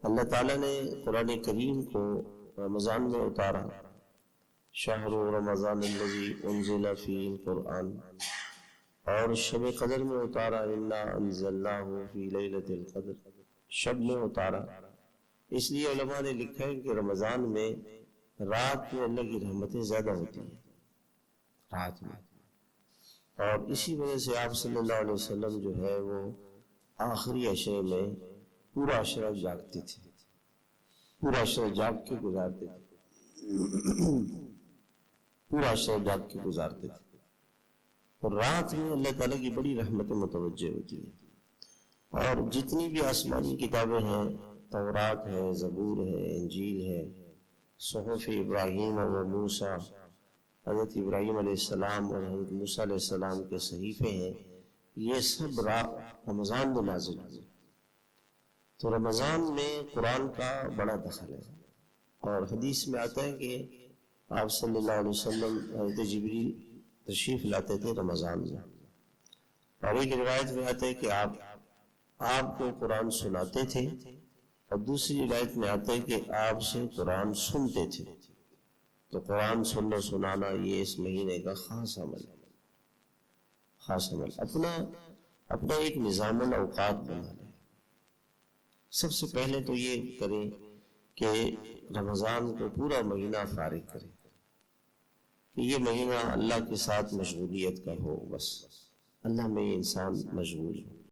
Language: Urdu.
اللہ تعالیٰ نے قرآن کریم کو رمضان میں اتارا، شہر رمضان الذی انزل فیہ القرآن، اور شب قدر میں اتارا، انا انزلناہ فی لیلۃ القدر، شب میں اتارا۔ اس لیے علماء نے لکھا ہے کہ رمضان میں رات میں اللہ کی رحمتیں زیادہ ہوتی ہیں رات میں، اور اسی وجہ سے آپ صلی اللہ علیہ وسلم جو ہے وہ آخری عشرے میں پورا عشرہ جاگتے تھے، پورا عشرہ جاگ کے گزارتے تھے، پورا عشرہ جاگ کے گزارتے تھے۔ اور رات میں اللہ تعالیٰ کی بڑی رحمتیں متوجہ ہوتی ہیں، اور جتنی بھی آسمانی کتابیں ہیں، تورات ہے، زبور ہے، انجیل ہے، صحف ابراہیم و موسیٰ، حضرت ابراہیم علیہ السلام اور حضرت موسیٰ علیہ السلام کے صحیفے ہیں، یہ سب رمضان میں نازل ہوئے۔ تو رمضان میں قرآن کا بڑا دخل ہے، اور حدیث میں آتا ہے کہ آپ صلی اللہ علیہ وسلم حضرت جبریل تشریف لاتے تھے رمضان میں، اور ایک روایت میں آتا ہے کہ آپ کو قرآن سناتے تھے، اور دوسری روایت میں آتا ہے کہ آپ سے قرآن سنتے تھے۔ تو قرآن سننا سنانا یہ اس مہینے کا خاص عمل ہے، خاص عمل۔ اپنا ایک نظام الاوقات بنا لیں۔ سب سے پہلے تو یہ کریں کہ رمضان کو پورا مہینہ فارغ کریں، کہ یہ مہینہ اللہ کے ساتھ مشغولیت کا ہو، بس اللہ میں یہ انسان مشغول ہو۔